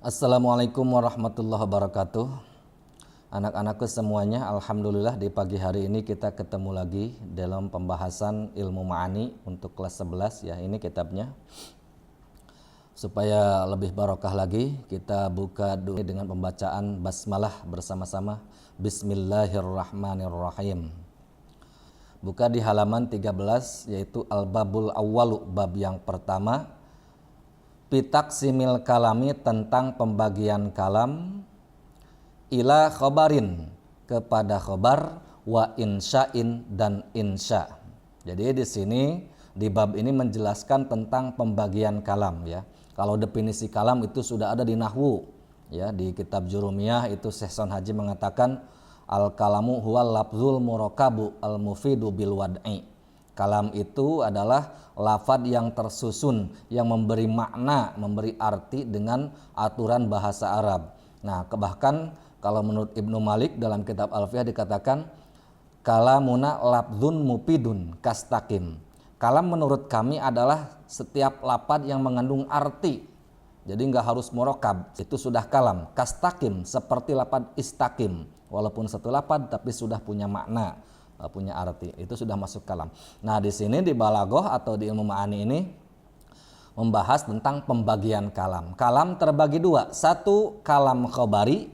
Assalamualaikum warahmatullahi wabarakatuh. Anak-anakku semuanya, alhamdulillah di pagi hari ini kita ketemu lagi dalam pembahasan ilmu ma'ani untuk kelas 11 ya. Ini kitabnya. Supaya lebih barokah lagi, kita buka dulu dengan pembacaan basmalah bersama-sama. Bismillahirrahmanirrahim. Buka di halaman 13 yaitu Al-Babul Awwalu, bab yang pertama. Pitaqsimil kalami, tentang pembagian kalam, ila khobarin, kepada khobar, wa insya'in, dan insya. Jadi di sini di bab ini menjelaskan tentang pembagian kalam ya. Kalau definisi kalam itu sudah ada di nahwu ya, di kitab Jurumiyah itu Syekh Son Haji mengatakan al kalamu huwal lafzul murakabu al mufidu bil wad'i. Kalam itu adalah lafad yang tersusun, yang memberi makna, memberi arti dengan aturan bahasa Arab. Nah, bahkan kalau menurut Ibnu Malik dalam kitab Alfiyah dikatakan kalamuna lafzun mupidun kastakim. Kalam menurut kami adalah setiap lafad yang mengandung arti. Jadi nggak harus murakab, itu sudah kalam. Kastakim, seperti lafad istakim. Walaupun satu lafad tapi sudah punya makna, punya arti, itu sudah masuk kalam. Nah, di sini di balaghah atau di ilmu ma'ani ini membahas tentang pembagian kalam. Kalam terbagi dua, satu kalam khobari,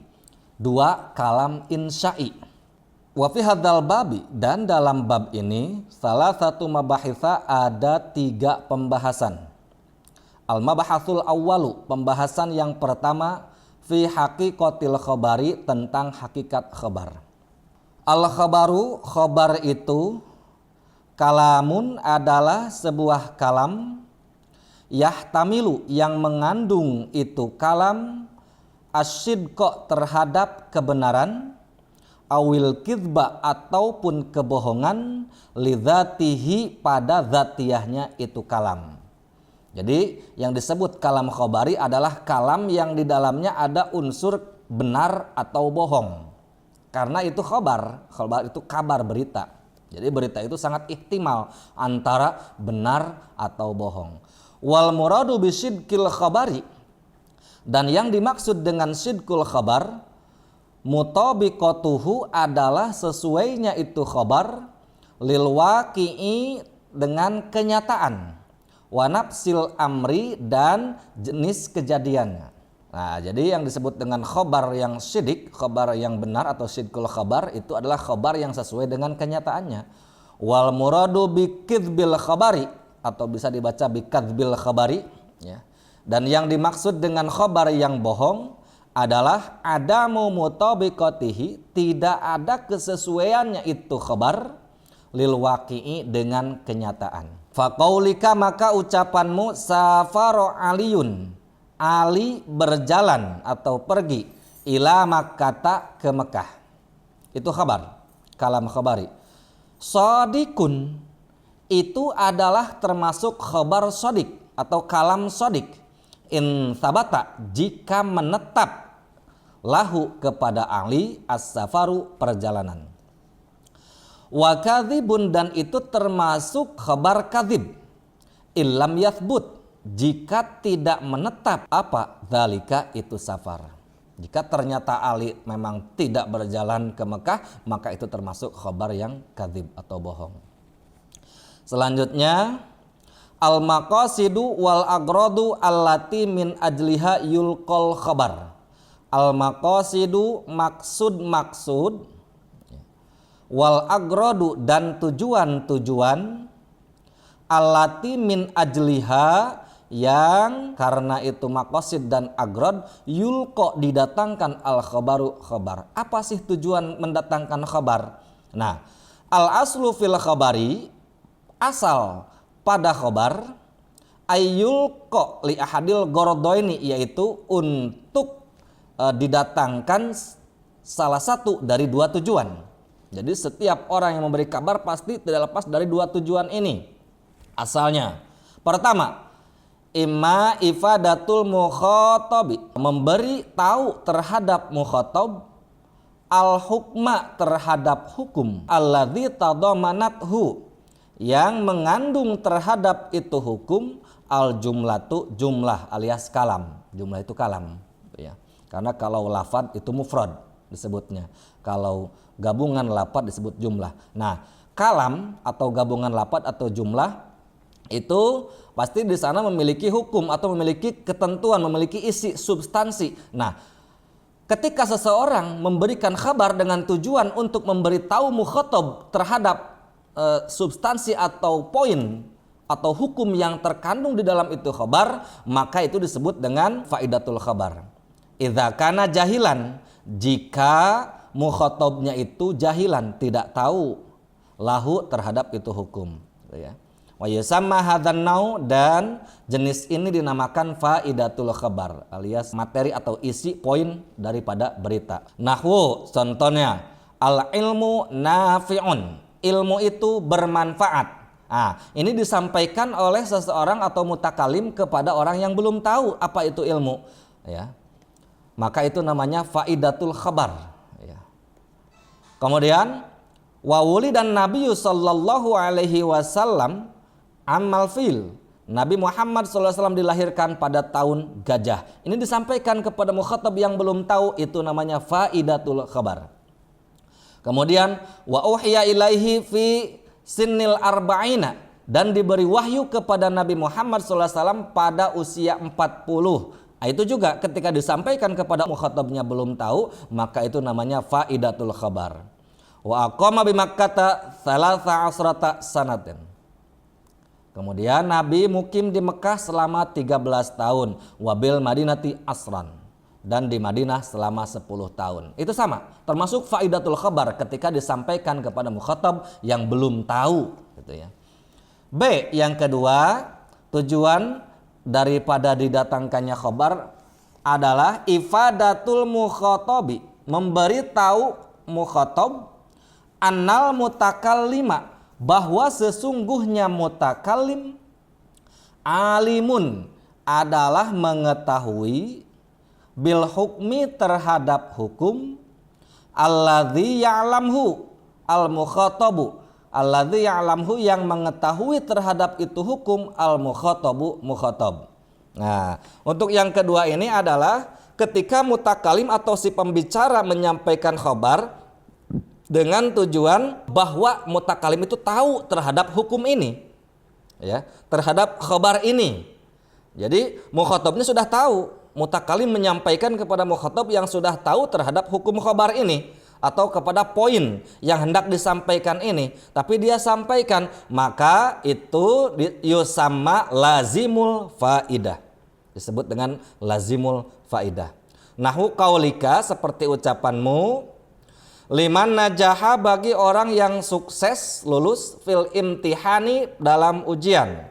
dua kalam insya'i. Wa fi hadzal babi, dan dalam bab ini salah satu mabahitha, ada 3 pembahasan. Al mabahasul awwalu, pembahasan yang pertama, fi haqiqatil khobari, tentang hakikat khobar. Al-khabaru, khobar itu kalamun, adalah sebuah kalam, yahtamilu, yang mengandung itu kalam, asyidqa, terhadap kebenaran, awil kidba, ataupun kebohongan, lidzatihi, pada zatiyahnya itu kalam. Jadi yang disebut kalam khobari adalah kalam yang di dalamnya ada unsur benar atau bohong. Karena itu khobar itu kabar, berita. Jadi berita itu sangat ihtimal antara benar atau bohong. Wal muradu bisidqil khabari, dan yang dimaksud dengan sidqul khabar, mutabiqatuhu, adalah sesuainya itu khabar, lil waqi'i, dengan kenyataan, wa nafsil amri, dan jenis kejadiannya. Nah, jadi yang disebut dengan khobar yang sidik, khobar yang benar atau sidqul khabar, itu adalah khobar yang sesuai dengan kenyataannya. Wal muradu bikidbil khabari, atau bisa dibaca bikadbil khabari ya. Dan yang dimaksud dengan khobar yang bohong adalah adamu mutabiqatihi, tidak ada kesesuaiannya itu khobar, lil waqi'i, dengan kenyataan. Faqaulika, maka ucapanmu, safaro aliyun, Ali berjalan atau pergi, ila Makkata, ke Mekah. Itu khabar, kalam khabari. Sodikun, itu adalah termasuk khabar sodik atau kalam sodik. In sabata, jika menetap, lahu, kepada Ali, as-safaru, perjalanan. Wa kadzibun, dan itu termasuk khabar kadzib. Illam yathbut, jika tidak menetap apa dzalika, itu safar. Jika ternyata Ali memang tidak berjalan ke Mekah, maka itu termasuk khabar yang kadzib atau bohong. Selanjutnya, al maqasidu wal agradu allati min ajliha yulqal khabar. Al maqasidu, maksud-maksud, wal agradu, dan tujuan-tujuan, allati min ajliha, yang karena itu maqasid dan agrod, yulqo, didatangkan al khabaru, khabar. Apa sih tujuan mendatangkan khabar? Nah, al aslu fil khabari, asal pada khabar, ayyulqo li ahadil gorodoini, yaitu untuk didatangkan salah satu dari 2 tujuan. Jadi setiap orang yang memberi kabar pasti tidak lepas dari 2 tujuan ini. Asalnya, pertama, imma ifadatul mukhatabi, memberi tahu terhadap mukhatab, al hukma, terhadap hukum, alladzi tadamanathu, yang mengandung terhadap itu hukum, al jumlatu, jumlah alias kalam. Jumlah itu kalam. ya. Karena kalau lafad itu mufrad disebutnya. Kalau gabungan lafad disebut jumlah. Nah, kalam atau gabungan lafad atau jumlah itu pasti di sana memiliki hukum atau memiliki ketentuan, memiliki isi, substansi. Nah, ketika seseorang memberikan kabar dengan tujuan untuk memberitahu mukhatab terhadap substansi atau poin atau hukum yang terkandung di dalam itu khabar, maka itu disebut dengan faidatul khabar. Idza kana jahilan, jika mukhatabnya itu jahilan, tidak tahu lahu terhadap itu hukum, ya. Wa yusamma hadzan nau, dan jenis ini dinamakan faidatul khabar alias materi atau isi poin daripada berita. Nahwu contohnya al ilmu nafi'un, ilmu itu bermanfaat. Nah, ini disampaikan oleh seseorang atau mutakalim kepada orang yang belum tahu apa itu ilmu, ya. Maka itu namanya faidatul khabar, ya. Kemudian wa wulidan nabiyyu sallallahu alaihi wasallam amal fil, Nabi Muhammad SAW dilahirkan pada tahun gajah. Ini disampaikan kepada mukhatab yang belum tahu, itu namanya faidatul khabar. Kemudian wa uhiya ilaihi fi sinnil arba'ina, dan diberi wahyu kepada Nabi Muhammad SAW pada usia 40. Itu juga ketika disampaikan kepada mukhatabnya belum tahu, maka itu namanya faidatul khabar. Wa aqama bi Makkah 13 sanatin. Kemudian Nabi mukim di Mekah selama 13 tahun, wabil Madinati asran, dan di Madinah selama 10 tahun. Itu sama, termasuk faidatul khabar ketika disampaikan kepada mukhatab yang belum tahu, gitu ya. B, yang kedua, tujuan daripada didatangkannya khabar adalah ifadatul mukhatabi, memberitahu mukhatab annal mutakallima, bahwa sesungguhnya mutakalim alimun adalah mengetahui bil hukmi terhadap hukum alladzi ya'lamhu al mukhatabu, alladzi ya'lamhu yang mengetahui terhadap itu hukum al mukhatabu mukhatab. Nah, untuk yang kedua ini adalah ketika mutakalim atau si pembicara menyampaikan khabar dengan tujuan bahwa mutakalim itu tahu terhadap hukum ini, ya, terhadap khabar ini. Jadi mukhatabnya sudah tahu, mutakalim menyampaikan kepada mukhatab yang sudah tahu terhadap hukum khabar ini atau kepada poin yang hendak disampaikan ini, tapi dia sampaikan, maka itu yusamma lazimul faidah, disebut dengan lazimul faidah. Nahu qaulika, seperti ucapanmu, liman najaha, bagi orang yang sukses lulus fil imtihani, dalam ujian.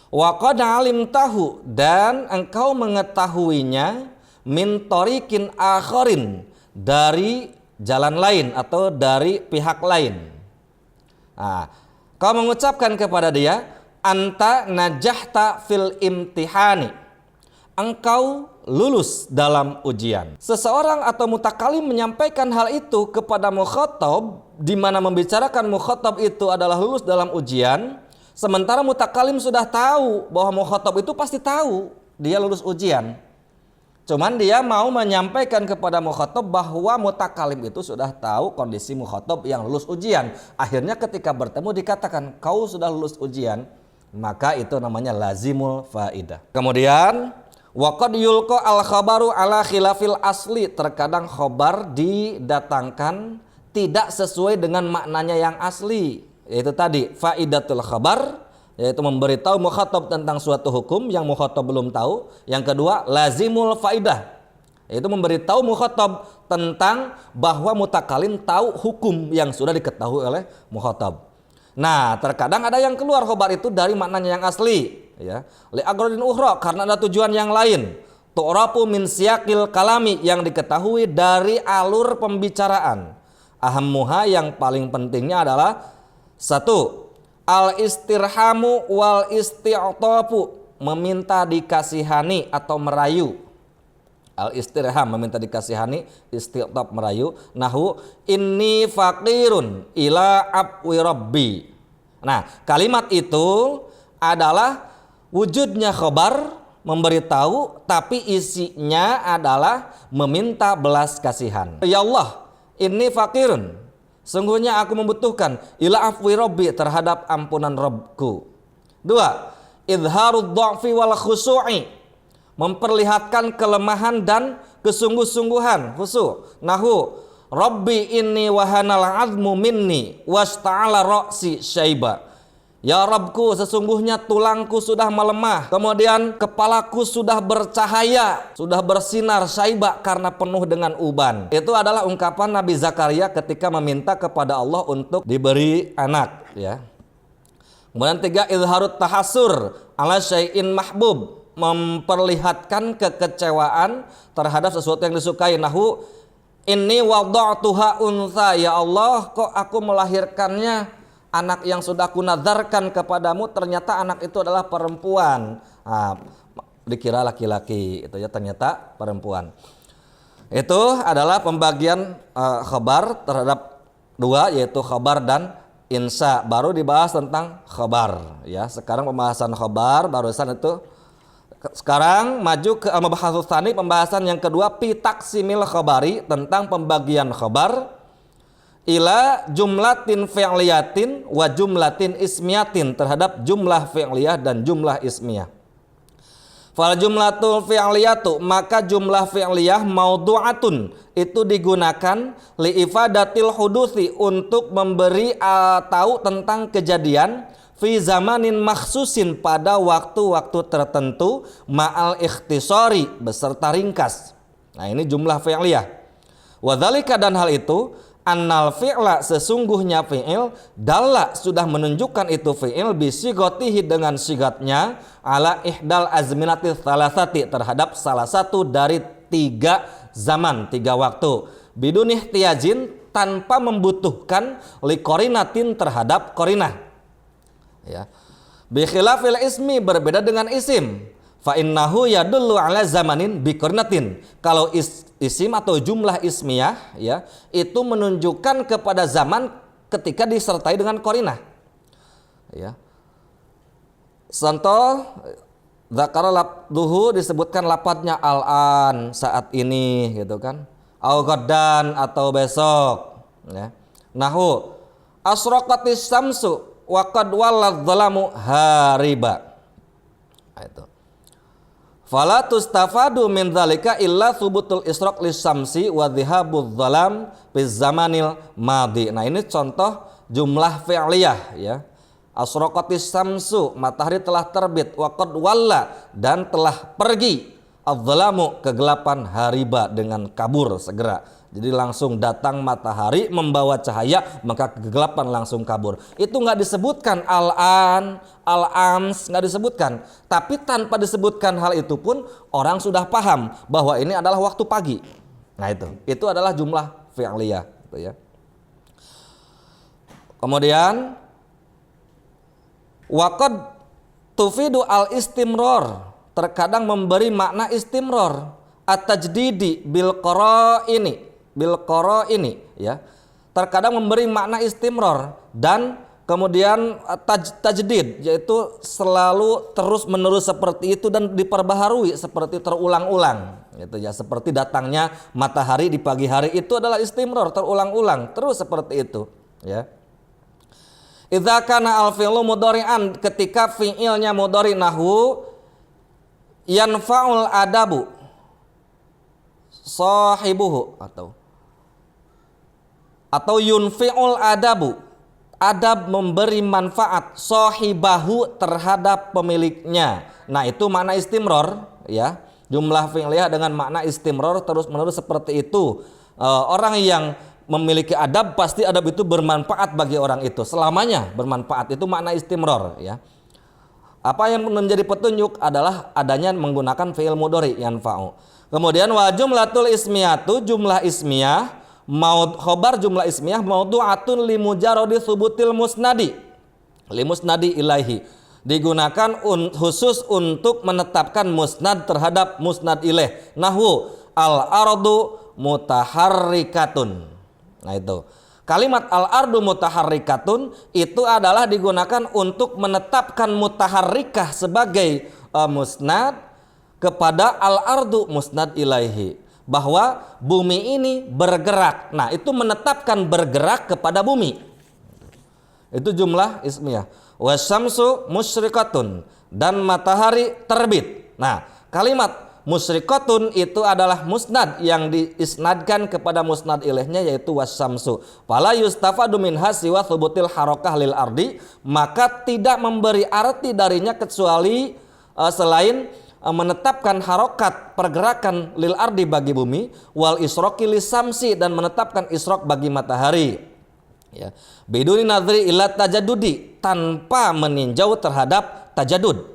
Wa qad alimtahu, dan engkau mengetahuinya min tariqin akharin, dari jalan lain atau dari pihak lain. Nah, kau mengucapkan kepada dia anta najahta fil imtihani, engkau lulus dalam ujian. Seseorang atau mutakalim menyampaikan hal itu kepada mukhatab, di mana membicarakan mukhatab itu adalah lulus dalam ujian, sementara mutakalim sudah tahu bahwa mukhatab itu pasti tahu dia lulus ujian. Cuman dia mau menyampaikan kepada mukhatab bahwa mutakalim itu sudah tahu kondisi mukhatab yang lulus ujian. Akhirnya ketika bertemu dikatakan kau sudah lulus ujian, maka itu namanya lazimul faidah. Kemudian waqad yulqa al khabaru ala khilafil asli, terkadang khabar didatangkan tidak sesuai dengan maknanya yang asli, yaitu tadi faidatul khabar, yaitu memberitahu mukhatab tentang suatu hukum yang mukhatab belum tahu. Yang kedua lazimul faidah, yaitu memberitahu mukhatab tentang bahwa mutakalim tahu hukum yang sudah diketahui oleh mukhatab. Nah, terkadang ada yang keluar khabar itu dari maknanya yang asli, ya, li agradin ukhra, karena ada tujuan yang lain. Tu'rafu min siyaqil kalami, yang diketahui dari alur pembicaraan. Ahammuha, yang paling pentingnya adalah satu, al istirhamu wal isti'tafu, meminta dikasihani atau merayu. Al istirham, meminta dikasihani, isti'taf, merayu. Nahu inni faqirun ila abwi rabbi. Nah, kalimat itu adalah wujudnya khabar memberitahu, tapi isinya adalah meminta belas kasihan. Ya Allah, inni fakirun, sungguhnya aku membutuhkan, ila afwi Rabbi, terhadap ampunan Rabbku. 2. Idharud dha'fi wal khusu'i, memperlihatkan kelemahan dan kesungguh-sungguhan, khusu'. Nahu Rabbi inni wahanal azmu minni wasta'ala ra'si syaiba. Ya Rabbku, sesungguhnya tulangku sudah melemah, kemudian kepalaku sudah bercahaya, sudah bersinar syaiba, karena penuh dengan uban. Itu adalah ungkapan Nabi Zakaria ketika meminta kepada Allah untuk diberi anak, ya. Kemudian 3, izharut tahassur ala syai'in mahbub, memperlihatkan kekecewaan terhadap sesuatu yang disukai. Nahu inni wada'tuha untha, ya Allah, kok aku melahirkannya anak yang sudah kunadzarkan kepadamu, ternyata anak itu adalah perempuan. Dikira laki-laki, itu ya ternyata perempuan. Itu adalah pembagian khabar terhadap 2, yaitu khabar dan insya. Baru dibahas tentang khabar, ya. Sekarang pembahasan khabar barusan itu. Sekarang maju ke mabahasus tsani, pembahasan yang kedua, fi taqsimil khabari, tentang pembagian khabar ila jumlatin fi'liyatin wa jumlatin ismiyatin, terhadap jumlah fi'liyah dan jumlah ismiyah. Fal jumlatul fi'liyatu, maka jumlah fi'liyah maudu'atun, itu digunakan li ifadatil hudusi, untuk memberi tahu tentang kejadian, fi zamanin makhsusin, pada waktu-waktu tertentu, ma'al ikhtisari, beserta ringkas. Nah, ini jumlah fi'liyah. Wa dzalika, dan hal itu, annal fi'la, sesungguhnya fi'il, dalla, sudah menunjukkan itu fi'il, bisigotihi, dengan sigatnya, ala ihdal azminati thalathati, terhadap salah satu dari 3 zaman, 3 waktu, bidun ihtiyajin, tanpa membutuhkan, liqorinatin, terhadap korinah, ya. Bikhilafil ismi, berbeda dengan isim, fa innahu yadullu ala zamanin biqorinatin. Kalau isim atau jumlah ismiyah, ya, itu menunjukkan kepada zaman ketika disertai dengan qarinah, ya. Contoh, dzakara labduhu, disebutkan lapatnya al-an, saat ini, gitu kan, au ghaddan, atau besok, ya. Nahu asraqatis samsu wa qad walladh dhalamu hariba. Nah, itu. Fala tustafadu min dzalika illa thubutul israq lisyamsi wa dhihabudz dhalam fi zamanil madi. Nah, ini contoh jumlah fi'liyah, ya. Asraqatis samsu, matahari telah terbit, wa qad walla, dan telah pergi, adz-dhalamu, kegelapan, hariba, dengan kabur, segera. Jadi langsung datang matahari membawa cahaya, maka kegelapan langsung kabur. Itu nggak disebutkan al-an, al-ams, nggak disebutkan. Tapi tanpa disebutkan hal itu pun orang sudah paham bahwa ini adalah waktu pagi. Nah, itu adalah jumlah fi'liyah, gitu, ya. Kemudian waqad tufidu al-istimrar, terkadang memberi makna istimrar, at-tajdidi bil qara'ini, ya. Terkadang memberi makna istimrar, dan kemudian tajdid, yaitu selalu terus menerus seperti itu dan diperbaharui seperti terulang-ulang, gitu, ya. Seperti datangnya matahari di pagi hari, itu adalah istimrar, terulang-ulang terus seperti itu, ya. Idza kana al-fi'lu mudhari'an, ketika fi'ilnya mudhari, nahu yanfa'ul adabu sahibuhu, atau yunfi'ul adabu, adab memberi manfaat, sahibahu, terhadap pemiliknya. Nah, itu makna istimrar, ya. Jumlah fi'liyah dengan makna istimrar, terus menerus seperti itu. Orang yang memiliki adab, pasti adab itu bermanfaat bagi orang itu, selamanya bermanfaat. Itu makna istimrar, ya. Apa yang menjadi petunjuk adalah adanya menggunakan fi'il mudhari, yanfa'u. Kemudian wa jumlatul ismiyatu, jumlah ismiyah, khobar jumlah ismiyah, maudu'atun li mujarradi thubutil musnadi, li musnadi ilaihi, digunakan khusus untuk menetapkan musnad terhadap musnad ilaih. Nahwu al-ardu mutaharrikatun. Nah, itu kalimat al-ardu mutaharrikatun itu adalah digunakan untuk menetapkan mutaharrikah sebagai musnad, kepada al-ardu musnad ilaihi, bahwa bumi ini bergerak. Nah, itu menetapkan bergerak kepada bumi. Itu jumlah ismiyah. Wasyamsu musyrikatun, dan matahari terbit. Nah, kalimat musyrikatun itu adalah musnad yang diisnadkan kepada musnad ilaihnya, yaitu wasyamsu. Fala yustafadu minha siwa thubutil harakah lil ardi, maka tidak memberi arti darinya kecuali selain menetapkan harokat pergerakan lil ardi bagi bumi, wal isroqi lisamsi, dan menetapkan isrok bagi matahari, ya, biduni nadri ila tajadudi, tanpa meninjau terhadap tajadud,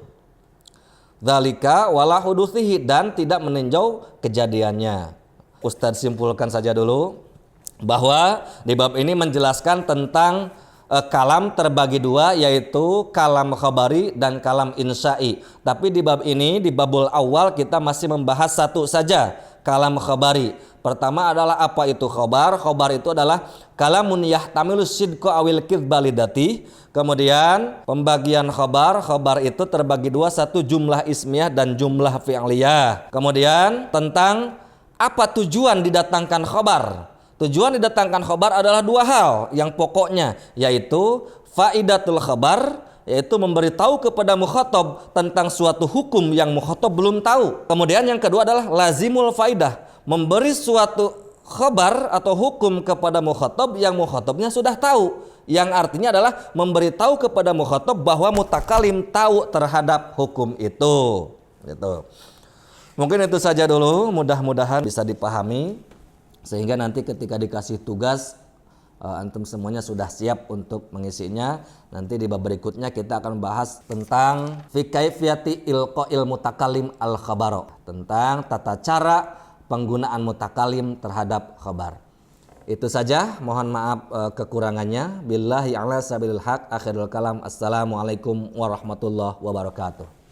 dzalika wala huduthihi, dan tidak meninjau kejadiannya. Ustadz simpulkan saja dulu bahwa di bab ini menjelaskan tentang kalam terbagi dua, yaitu kalam khabari dan kalam insya'i. Tapi di bab ini, di babul awal, kita masih membahas satu saja, kalam khabari. Pertama adalah apa itu khabar? Khabar itu adalah kalamun yahtamilu sidqa awil kidba lidati. Kemudian pembagian khabar itu terbagi dua, satu jumlah ismiyah dan jumlah fi'liyah. Kemudian tentang apa tujuan didatangkan khabar. Tujuan didatangkan khabar adalah dua hal yang pokoknya, yaitu faidatul khabar, yaitu memberitahu kepada mukhatab tentang suatu hukum yang mukhatab belum tahu. Kemudian yang kedua adalah lazimul faidah, memberi suatu khabar atau hukum kepada mukhatab yang mukhatabnya sudah tahu, yang artinya adalah memberitahu kepada mukhatab bahwa mutakalim tahu terhadap hukum itu. Gitu. Mungkin itu saja dulu, mudah-mudahan bisa dipahami, sehingga nanti ketika dikasih tugas antum semuanya sudah siap untuk mengisinya. Nanti di bab berikutnya kita akan bahas tentang fi kaifiyati ilqa'il mutakalim al khabaro, tentang tata cara penggunaan mutakalim terhadap khabar. Itu saja, mohon maaf kekurangannya. Billahi ala sabilil haq, akhirul kalam. Assalamualaikum warahmatullahi wabarakatuh.